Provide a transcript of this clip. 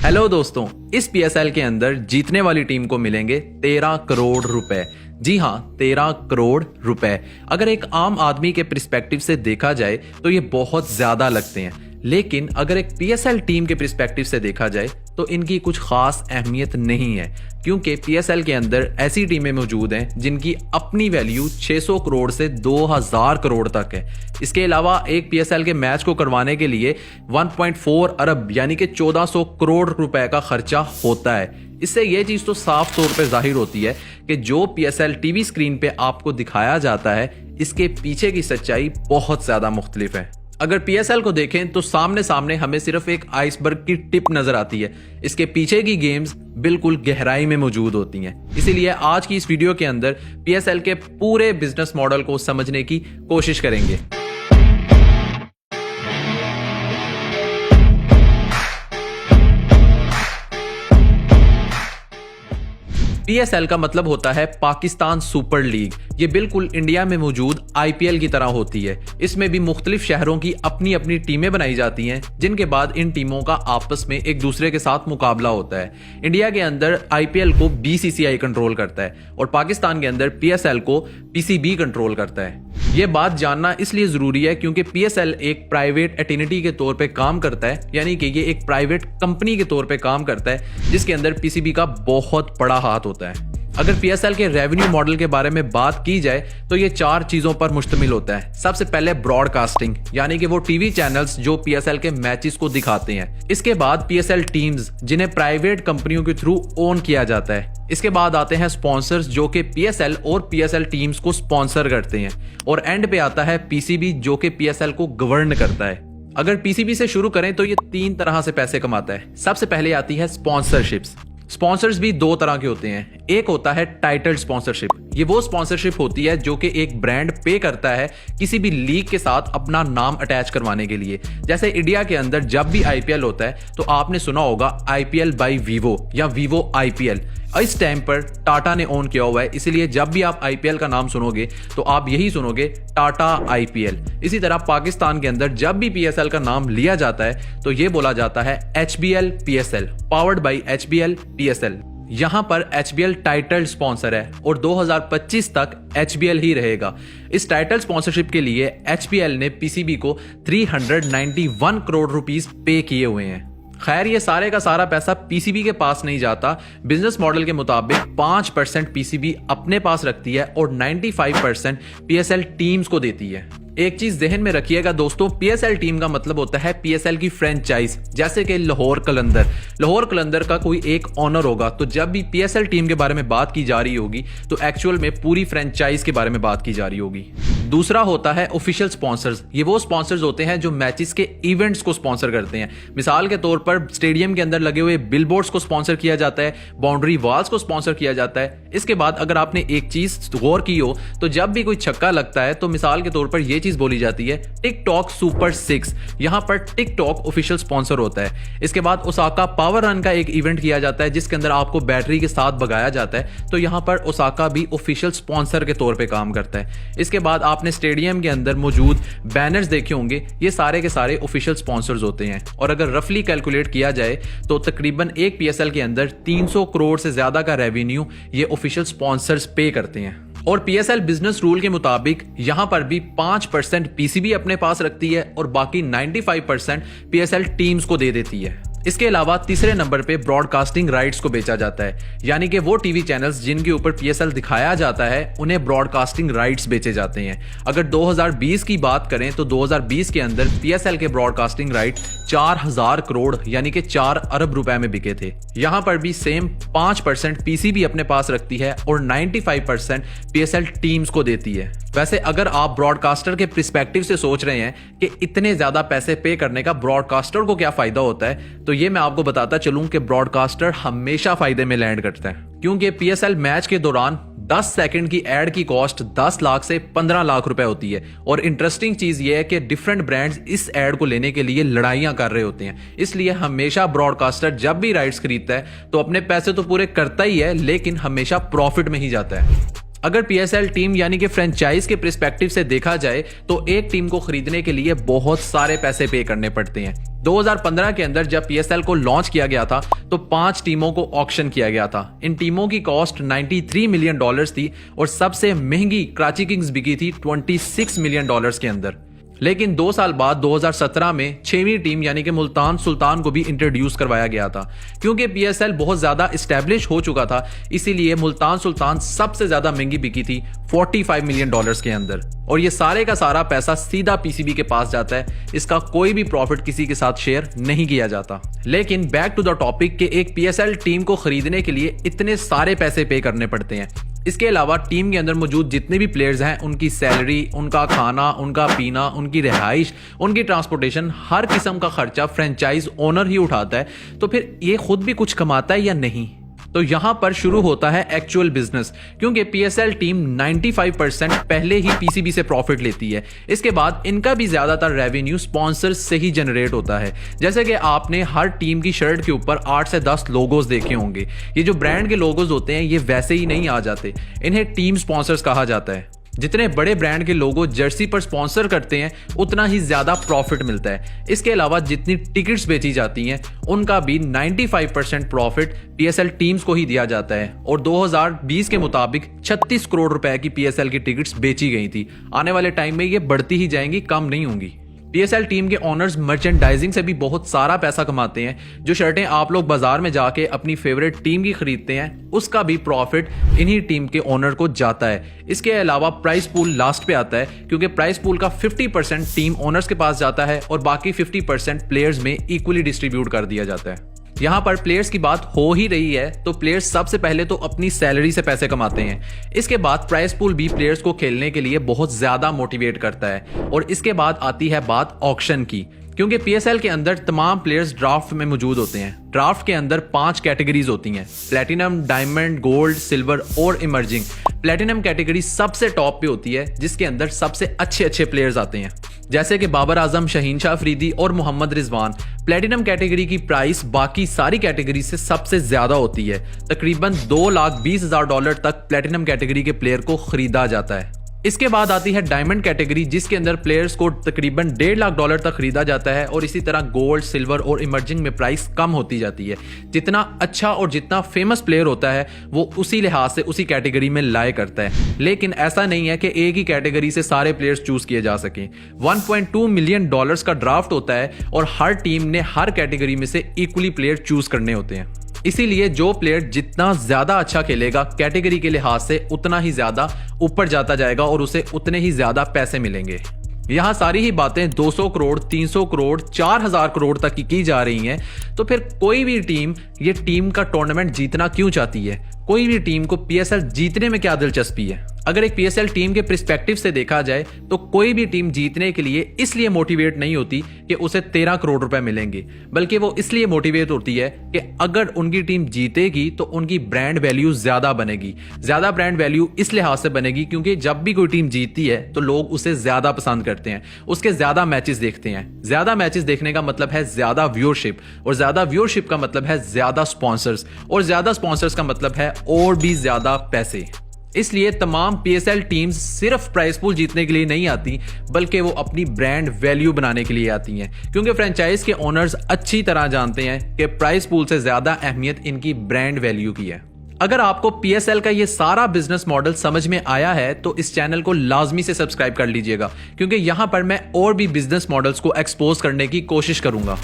Hello दोस्तों, इस PSL के अंदर जीतने वाली टीम को मिलेंगे 13 करोड़ रुपए। जी हाँ, 13 करोड़ रुपए। अगर एक आम आदमी के पर्सपेक्टिव से देखा जाए तो ये बहुत ज्यादा लगते हैं, लेकिन अगर एक पीएसएल टीम के पर्सपेक्टिव से देखा जाए तो इनकी कुछ खास अहमियत नहीं है, क्योंकि पीएसएल के अंदर ऐसी टीमें मौजूद हैं जिनकी अपनी वैल्यू 600 करोड़ से 2000 करोड़ तक है। इसके अलावा एक पीएसएल के मैच को करवाने के लिए 1.4 अरब यानी कि 1400 करोड़ रुपए का खर्चा होता है। इससे यह चीज तो साफ तौर पे जाहिर होती है कि जो पीएसएल टीवी स्क्रीन पे आपको दिखाया जाता है, इसके पीछे की सच्चाई बहुत ज्यादा मुख्तलिफ है। अगर पीएसएल को देखें तो सामने सामने हमें सिर्फ एक आइसबर्ग की टिप नजर आती है, इसके पीछे की गेम्स बिल्कुल गहराई में मौजूद होती हैं। इसीलिए आज की इस वीडियो के अंदर पीएसएल के पूरे बिजनेस मॉडल को समझने की कोशिश करेंगे। पीएसएल का मतलब होता है पाकिस्तान सुपर लीग। ये बिल्कुल इंडिया में मौजूद आईपीएल की तरह होती है। इसमें भी मुख्तलिफ शहरों की अपनी अपनी टीमें बनाई जाती हैं, जिनके बाद इन टीमों का आपस में एक दूसरे के साथ मुकाबला होता है। इंडिया के अंदर आईपीएल को बीसीसीआई कंट्रोल करता है और पाकिस्तान के अंदर पीएसएल को पीसीबी कंट्रोल करता है। ये बात जानना इसलिए जरूरी है क्योंकि पीएसएल एक प्राइवेट एंटिटी के तौर पे काम करता है, यानी कि ये एक प्राइवेट कंपनी के तौर पे काम करता है, जिसके अंदर पीसीबी का बहुत बड़ा हाथ होता है। अगर पीएसएल के रेवेन्यू मॉडल के बारे में बात की जाए तो ये 4 चीजों पर मुश्तमिल होता है। सबसे पहले ब्रॉडकास्टिंग, यानी कि वो टीवी चैनल्स जो पीएसएल के मैचेस को दिखाते हैं। इसके बाद पीएसएल टीम्स, जिन्हें प्राइवेट कंपनियों के थ्रू ओन किया जाता है। इसके बाद आते हैं स्पॉन्सर्स, जो कि पीएसएल और पीएसएल टीम्स को स्पॉन्सर करते हैं। और एंड पे आता है पीसीबी, जो कि पीएसएल को गवर्न करता है। अगर पीसीबी से शुरू करें तो ये 3 तरह से पैसे कमाता है। सबसे पहले आती है स्पॉन्सरशिप्स। स्पॉन्सर्स भी 2 तरह के होते हैं। एक होता है टाइटल स्पॉन्सरशिप। ये वो स्पॉन्सरशिप होती है जो कि एक ब्रांड पे करता है किसी भी लीग के साथ अपना नाम अटैच करवाने के लिए। जैसे इंडिया के अंदर जब भी आईपीएल होता है तो आपने सुना होगा आईपीएल बाय वीवो या वीवो आईपीएल। इस टाइम पर टाटा ने ओन किया हुआ है, इसीलिए जब भी आप आईपीएल का नाम सुनोगे तो आप यही सुनोगे, टाटा आईपीएल। इसी तरह पाकिस्तान के अंदर जब भी पीएसएल का नाम लिया जाता है तो यह बोला जाता है HBL PSL, powered by HBL PSL. यहां पर एचबीएल टाइटल स्पॉन्सर है और 2025 तक एचबीएल ही रहेगा। इस टाइटल स्पॉन्सरशिप के लिए एचबीएल ने पीसीबी को 391 करोड़ रुपीस पे किए हुए हैं। खैर, ये सारे का सारा पैसा पीसीबी के पास नहीं जाता। बिजनेस मॉडल के मुताबिक 5% पीसीबी अपने पास रखती है और 95% पीएसएल टीम्स को देती है। एक चीज जहन में रखिएगा दोस्तों, पीएसएल टीम का मतलब होता है पीएसएल की फ्रेंचाइज, जैसे कि लाहौर कलंदर। लाहौर कलंदर का कोई एक ऑनर होगा, तो जब भी पीएसएल टीम के बारे में बात की जा रही होगी तो एक्चुअल में पूरी फ्रेंचाइज के बारे में बात की जा रही होगी। दूसरा होता है ऑफिशियल स्पॉन्सर्स। ये वो स्पॉन्सर्स होते हैं जो मैचेस के इवेंट्स को स्पॉन्सर करते हैं। मिसाल के तौर पर स्टेडियम के अंदर लगे हुए बिलबोर्ड्स को स्पॉन्सर किया जाता है, बाउंड्री वॉल्स को स्पॉन्सर किया जाता है। इसके बाद अगर आपने एक चीज गौर की हो तो जब भी कोई छक्का लगता है तो मिसाल के तौर पर यह चीज बोली जाती है टिकटॉक सुपर 6। यहां पर टिकटॉक ऑफिशियल स्पॉन्सर होता है। इसके बाद ओसाका पावर रन का एक इवेंट किया जाता है जिसके अंदर आपको बैटरी के साथ भगाया जाता है, तो यहां पर ओसाका भी ऑफिशियल स्पॉन्सर के तौर पे काम करता है। इसके बाद आपने स्टेडियम के अंदर मौजूद बैनर्स देखे होंगे, ये सारे के सारे ऑफिशियल स्पॉन्सर्स होते हैं। और अगर रफली कैलकुलेट किया जाए तो तकरीबन एक पीएसएल के अंदर 300 करोड़ से ज्यादा का रेवेन्यू ये ऑफिशियल स्पॉन्सर्स पे करते हैं। और पीएसएल बिजनेस रूल के मुताबिक यहां पर भी 5% पीसीबी अपने पास रखती है और बाकी 95% पीएसएल टीम्स को दे देती है। इसके अलावा तीसरे नंबर पे ब्रॉडकास्टिंग राइट्स को बेचा जाता है, यानी कि वो टीवी चैनल्स जिनके ऊपर पीएसएल दिखाया जाता है उन्हें ब्रॉडकास्टिंग राइट्स बेचे जाते हैं। अगर 2020 की बात करें तो 2020 के अंदर पीएसएल के ब्रॉडकास्टिंग राइट 4000 करोड़ यानी कि 4 अरब रुपए में बिके थे। यहां पर भी सेम 5% पीसीबी अपने पास रखती है और 95% पीएसएल टीम्स को देती है। वैसे अगर आप ब्रॉडकास्टर के पर्सपेक्टिव से सोच रहे हैं कि इतने ज्यादा पैसे पे करने का ब्रॉडकास्टर को क्या फायदा होता है, तो ये मैं आपको बताता चलूं कि ब्रॉडकास्टर हमेशा फायदे में लैंड करता है, क्योंकि पीएसएल मैच के दौरान 10 सेकंड की एड की कॉस्ट 10 लाख से 15 लाख रुपए होती है। और इंटरेस्टिंग चीज ये है कि डिफरेंट ब्रांड्स इस एड को लेने के लिए लड़ाइयां कर रहे होते हैं। इसलिए हमेशा ब्रॉडकास्टर जब भी राइट्स खरीदता है तो अपने पैसे तो पूरे करता ही है, लेकिन हमेशा प्रॉफिट में ही जाता है। अगर पीएसएल टीम यानी कि फ्रेंचाइज के पर्सपेक्टिव से देखा जाए तो एक टीम को खरीदने के लिए बहुत सारे पैसे पे करने पड़ते हैं। 2015 के अंदर जब पीएसएल को लॉन्च किया गया था तो 5 टीमों को ऑक्शन किया गया था। इन टीमों की कॉस्ट $93 मिलियन थी और सबसे महंगी कराची किंग्स बिकी थी $26 मिलियन के अंदर। लेकिन 2 साल बाद 2017 में 6वीं टीम यानी कि मुल्तान सुल्तान को भी इंट्रोड्यूस करवाया गया था। क्योंकि पीएसएल बहुत ज्यादा इस्टेब्लिश हो चुका था, इसीलिए मुल्तान सुल्तान सबसे ज्यादा महंगी बिकी थी $45 मिलियन के अंदर। और ये सारे का सारा पैसा सीधा पीसीबी के पास जाता है, इसका कोई भी प्रॉफिट किसी के साथ शेयर नहीं किया जाता। लेकिन बैक टू द टॉपिक के एक पीएसएल टीम को खरीदने के लिए इतने सारे पैसे पे करने पड़ते हैं। इसके अलावा टीम के अंदर मौजूद जितने भी प्लेयर्स हैं उनकी सैलरी, उनका खाना, उनका पीना, उनकी रिहाइश, उनकी ट्रांसपोर्टेशन, हर किस्म का खर्चा फ्रेंचाइज ओनर ही उठाता है। तो फिर ये खुद भी कुछ कमाता है या नहीं? तो यहां पर शुरू होता है एक्चुअल बिजनेस, क्योंकि पीएसएल टीम 95% पहले ही पीसीबी से प्रॉफिट लेती है। इसके बाद इनका भी ज्यादातर रेवेन्यू स्पॉन्सर्स से ही जनरेट होता है। जैसे कि आपने हर टीम की शर्ट के ऊपर 8 से 10 लोगोज देखे होंगे। ये जो ब्रांड के लोगोज होते हैं ये वैसे ही नहीं आ जाते, इन्हें टीम स्पॉन्सर्स कहा जाता है। जितने बड़े ब्रांड के लोगो जर्सी पर स्पॉन्सर करते हैं उतना ही ज्यादा प्रॉफिट मिलता है। इसके अलावा जितनी टिकट्स बेची जाती हैं उनका भी 95% प्रॉफिट पीएसएल टीम्स को ही दिया जाता है। और 2020 के मुताबिक 36 करोड़ रुपए की पीएसएल की टिकट्स बेची गई थी। आने वाले टाइम में ये बढ़ती ही जाएंगी, कम नहीं होंगी। पीएसएल टीम के ओनर्स मर्चेंडाइजिंग से भी बहुत सारा पैसा कमाते हैं। जो शर्टें आप लोग बाजार में जाके अपनी फेवरेट टीम की खरीदते हैं उसका भी प्रॉफिट इन्हीं टीम के ओनर को जाता है। इसके अलावा प्राइस पूल लास्ट पे आता है, क्योंकि प्राइस पूल का 50% टीम ओनर्स के पास जाता है और बाकी 50% प्लेयर्स में इक्वली डिस्ट्रीब्यूट कर दिया जाता है। यहाँ पर प्लेयर्स की बात हो ही रही है तो प्लेयर्स सबसे पहले तो अपनी सैलरी से पैसे कमाते हैं। इसके बाद प्राइस पूल भी प्लेयर्स को खेलने के लिए बहुत ज्यादा मोटिवेट करता है। और इसके बाद आती है बात ऑक्शन की, क्योंकि पीएसएल के अंदर तमाम प्लेयर्स ड्राफ्ट में मौजूद होते हैं। ड्राफ्ट के अंदर 5 कैटेगरीज होती हैं: प्लेटिनम, डायमंड, गोल्ड, सिल्वर और इमर्जिंग। प्लेटिनम कैटेगरी सबसे टॉप पे होती है, जिसके अंदर सबसे अच्छे प्लेयर्स आते हैं, जैसे कि बाबर आजम, शहीन शाह अफरीदी और मोहम्मद रिजवान। प्लेटिनम कैटेगरी की प्राइस बाकी सारी कैटेगरी से सबसे ज्यादा होती है। तकरीबन $2,20,000 तक प्लेटिनम कैटेगरी के प्लेयर को खरीदा जाता है। इसके बाद आती है डायमंड कैटेगरी, जिसके अंदर प्लेयर्स को तकरीबन $1.5 लाख तक खरीदा जाता है। और इसी तरह गोल्ड, सिल्वर और इमर्जिंग में प्राइस कम होती जाती है। जितना अच्छा और जितना फेमस प्लेयर होता है वो उसी लिहाज से उसी कैटेगरी में लाए करता है। लेकिन ऐसा नहीं है कि एक ही कैटेगरी से सारे प्लेयर्स चूज किए जा सकें। $1.2 मिलियन का ड्राफ्ट होता है और हर टीम ने हर कैटेगरी में से इक्वली प्लेयर चूज करने होते हैं। इसीलिए जो प्लेयर जितना ज्यादा अच्छा खेलेगा कैटेगरी के लिहाज से उतना ही ज्यादा ऊपर जाता जाएगा और उसे उतने ही ज्यादा पैसे मिलेंगे। यहाँ सारी ही बातें 200 करोड़, 300 करोड़, 4000 करोड़ तक की जा रही हैं। तो फिर कोई भी टीम ये टीम का टूर्नामेंट जीतना क्यों चाहती है? कोई भी टीम को पीएसएल जीतने में क्या दिलचस्पी है? अगर एक पीएसएल टीम के पर्सपेक्टिव से देखा जाए तो कोई भी टीम जीतने के लिए इसलिए मोटिवेट नहीं होती कि उसे 13 करोड़ रुपए मिलेंगे, बल्कि वो इसलिए मोटिवेट होती है कि अगर उनकी टीम जीतेगी तो उनकी ब्रांड वैल्यू ज्यादा बनेगी। ज्यादा ब्रांड वैल्यू इस लिहाज से बनेगी क्योंकि जब भी कोई टीम जीतती है तो लोग उसे ज्यादा पसंद करते हैं, उसके ज्यादा मैचेस देखते हैं। ज्यादा मैचेस देखने का मतलब है ज्यादा व्यूअरशिप, और ज्यादा व्यूअरशिप का मतलब है ज्यादा स्पॉन्सर्स, और ज्यादा स्पॉन्सर्स का मतलब है और भी ज्यादा पैसे। इसलिए तमाम पीएसएल टीम्स सिर्फ प्राइस पूल जीतने के लिए नहीं आती, बल्कि वो अपनी ब्रांड वैल्यू बनाने के लिए आती हैं। क्योंकि फ्रेंचाइज के ओनर्स अच्छी तरह जानते हैं कि प्राइस पूल से ज्यादा अहमियत इनकी ब्रांड वैल्यू की है। अगर आपको पीएसएल का ये सारा बिजनेस मॉडल समझ में आया है तो इस चैनल को लाजमी से सब्सक्राइब कर लीजिएगा, क्योंकि यहां पर मैं और भी बिजनेस मॉडल्स को एक्सपोज करने की कोशिश करूंगा।